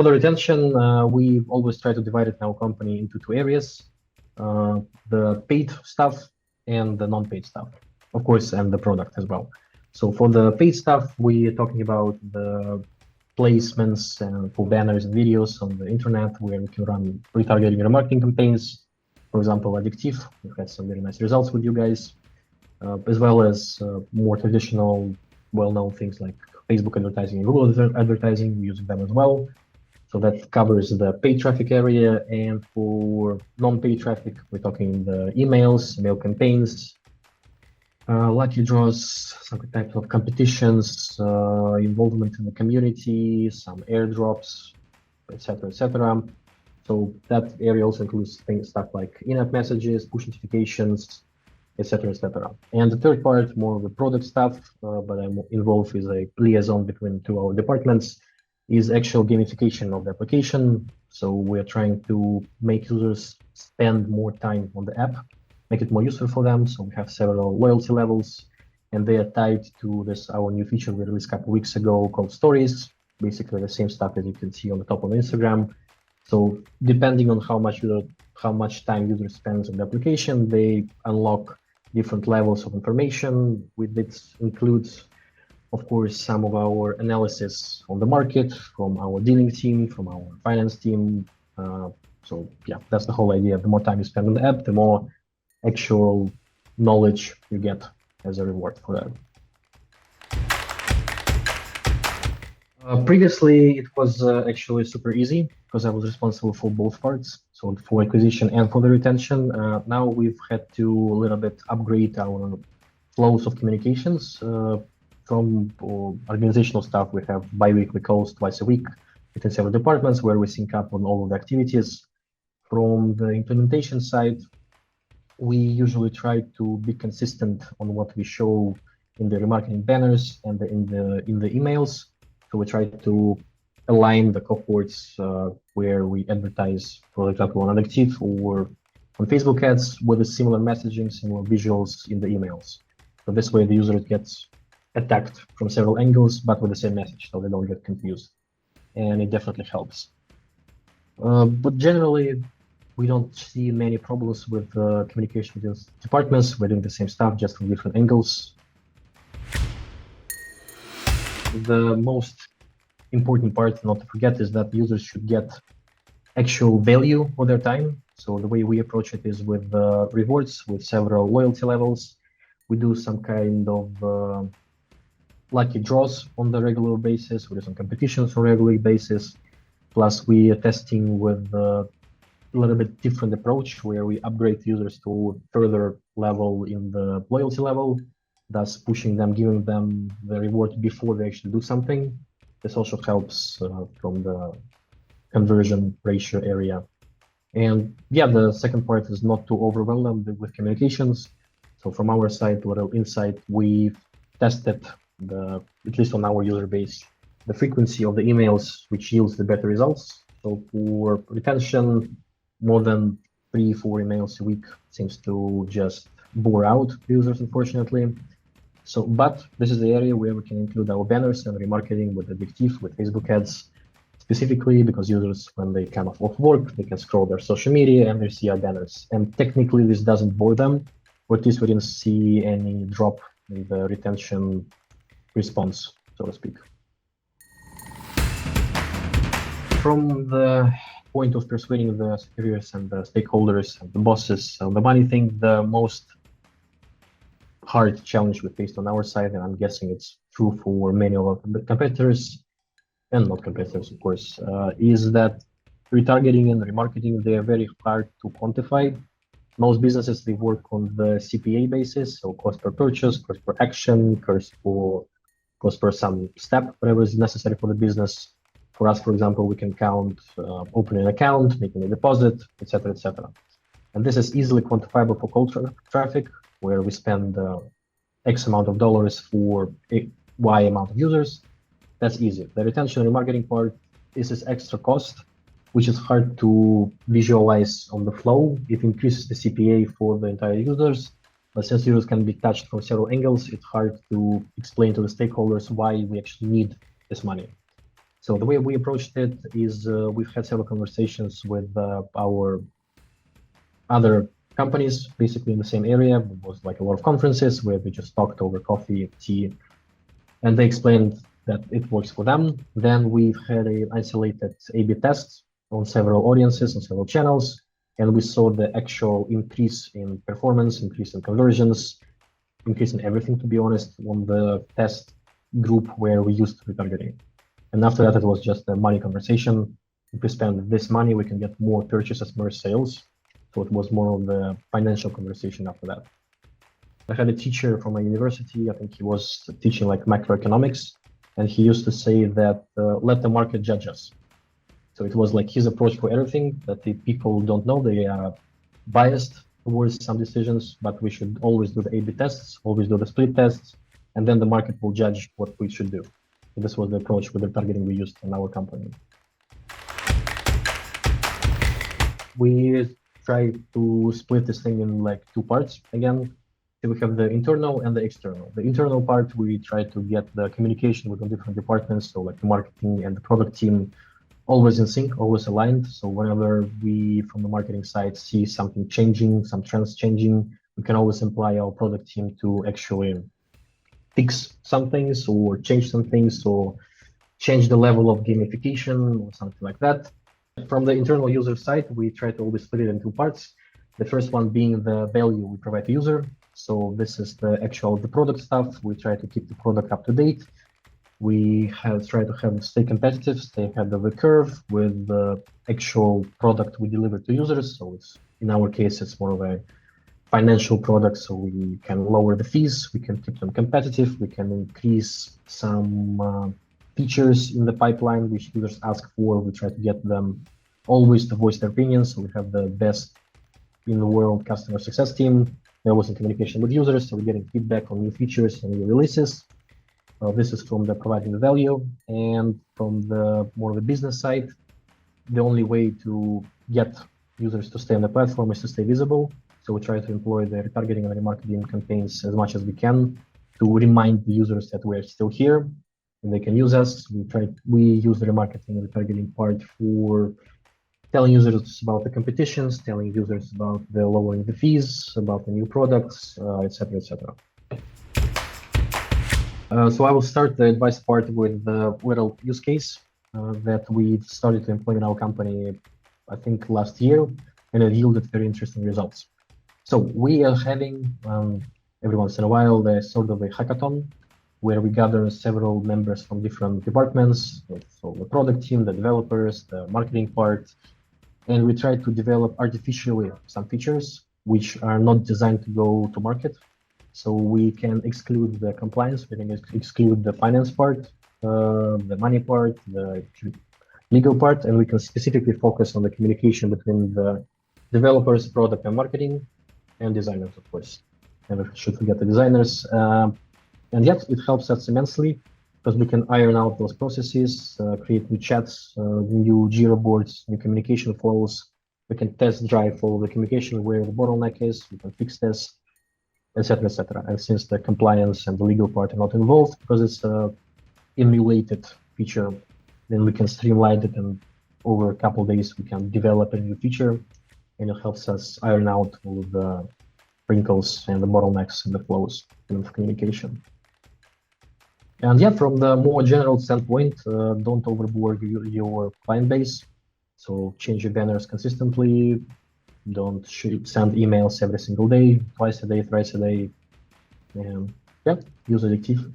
For the retention, we always try to divide it in our company into two areas, the paid stuff and the non-paid stuff, of course, and the product as well. So for the paid stuff, we are talking about the placements for banners and videos on the internet where we can run retargeting and remarketing campaigns. For example, Addictive, we've had some very nice results with you guys, as well as more traditional, well-known things like Facebook advertising and Google advertising, using them as well. So that covers the paid traffic area. And for non-paid traffic, we're talking the emails, email campaigns, lucky draws, some types of competitions, involvement in the community, some airdrops, etc., etc. So that area also includes stuff like in-app messages, push notifications, etc., etc. And the third part, more of the product stuff, but I'm involved with a liaison between two our departments, is actual gamification of the application. So we're trying to make users spend more time on the app, make it more useful for them. So we have several loyalty levels, and they are tied to this our new feature we released a couple of weeks ago called Stories. Basically the same stuff as you can see on the top of Instagram. So depending on how much time user spends on the application, they unlock different levels of information. With this includes, of course, some of our analysis on the market from our dealing team, from our finance team. So yeah, that's the whole idea. The more time you spend on the app, the more actual knowledge you get as a reward for that. Previously, it was actually super easy because I was responsible for both parts, so for acquisition and for the retention. Now we've had to a little bit upgrade our flows of communications. From organizational stuff, we have bi-weekly calls twice a week between several departments where we sync up on all of the activities. From the implementation side, we usually try to be consistent on what we show in the remarketing banners and in the emails. So we try to align the cohorts where we advertise, for example, on Addictive or on Facebook ads with a similar messaging, similar visuals in the emails. So this way the user gets attacked from several angles, but with the same message, so they don't get confused. And it definitely helps. But generally, we don't see many problems with communication with those departments. We're doing the same stuff, just from different angles. The most important part not to forget is that users should get actual value for their time. So the way we approach it is with rewards, with several loyalty levels. We do some kind of lucky draws on the regular basis. We do some competitions on a regular basis. Plus, we are testing with a little bit different approach where we upgrade users to further level in the loyalty level, thus pushing them, giving them the reward before they actually do something. This also helps from the conversion ratio area. And yeah, the second part is not to overwhelm them with communications. So from our side, a little insight, we've tested at least on our user base, the frequency of the emails which yields the better results. So for retention, more than 3-4 emails a week seems to just bore out users, unfortunately. So, but this is the area where we can include our banners and remarketing with Addictive, with Facebook ads, specifically because users, when they come off work, they can scroll their social media and they see our banners. And technically, this doesn't bore them, or at least we didn't see any drop in the retention response, so to speak. From the point of persuading the superiors and the stakeholders and the bosses on the money thing, the most hard challenge we faced on our side, and I'm guessing it's true for many of our competitors, and not competitors, of course, is that retargeting and remarketing, they are very hard to quantify. Most businesses, they work on the CPA basis, so cost per purchase, cost per action, cost per some step, whatever is necessary for the business. For us, for example, we can count opening an account, making a deposit, etc., etc. And this is easily quantifiable for cold traffic, where we spend X amount of dollars for Y amount of users. That's easy. The retention and remarketing part is this extra cost, which is hard to visualize on the flow. It increases the CPA for the entire users, but since users can be touched from several angles, it's hard to explain to the stakeholders why we actually need this money. So the way we approached it is we've had several conversations with our other companies, basically in the same area. It was like a lot of conferences where we just talked over coffee, tea, and they explained that it works for them. Then we've had an isolated A/B test on several audiences, on several channels, and we saw the actual increase in performance, increase in conversions, increase in everything, to be honest, on the test group where we used retargeting. And after that, it was just a money conversation. If we spend this money, we can get more purchases, more sales. So it was more of the financial conversation after that. I had a teacher from my university, I think he was teaching like macroeconomics, and he used to say that let the market judge us. So it was like his approach for everything, that the people don't know, they are biased towards some decisions, but we should always do the A/B tests, always do the split tests, and then the market will judge what we should do. So this was the approach with the targeting we used in our company. We try to split this thing in like two parts again. So we have the internal and the external. The internal part, we try to get the communication with the different departments, so like the marketing and the product team, always in sync, always aligned. So whenever we, from the marketing side, see something changing, some trends changing, we can always imply our product team to actually fix some things or change some things or change the level of gamification or something like that. From the internal user side, we try to always split it in two parts. The first one being the value we provide to user. So this is the product stuff. We try to keep the product up to date. We try to stay competitive, stay ahead of the curve with the actual product we deliver to users. So it's, in our case, it's more of a financial product. So we can lower the fees, we can keep them competitive, we can increase some features in the pipeline which users ask for. We try to get them always to voice their opinions. So we have the best in the world customer success team. They're always in communication with users, so we're getting feedback on new features and new releases. This is from the providing the value, and from the more of the business side, the only way to get users to stay on the platform is to stay visible. So we try to employ the retargeting and remarketing campaigns as much as we can to remind the users that we're still here and they can use us. We use the remarketing and retargeting part for telling users about the competitions, telling users about the lowering the fees, about the new products, etc., etc. So I will start the advice part with the little use case that we started to employ in our company, I think last year, and it yielded very interesting results. So we are having every once in a while the sort of a hackathon where we gather several members from different departments, so the product team, the developers, the marketing part, and we try to develop artificially some features which are not designed to go to market. So we can exclude the compliance, we can exclude the finance part, the money part, the legal part, and we can specifically focus on the communication between the developers, product and marketing, and designers, of course. Never should forget the designers. And yes, it helps us immensely because we can iron out those processes, create new chats, new Jira boards, new communication flows. We can test drive all the communication where the bottleneck is, we can fix this, etc., etc. And since the compliance and the legal part are not involved, because it's an emulated feature, then we can streamline it, and over a couple of days we can develop a new feature, and it helps us iron out all of the wrinkles and the bottlenecks and the flows of communication. And yeah, from the more general standpoint, don't overboard your client base. So change your banners consistently. Don't send emails every single day, twice a day, thrice a day. And yeah, use Addictive.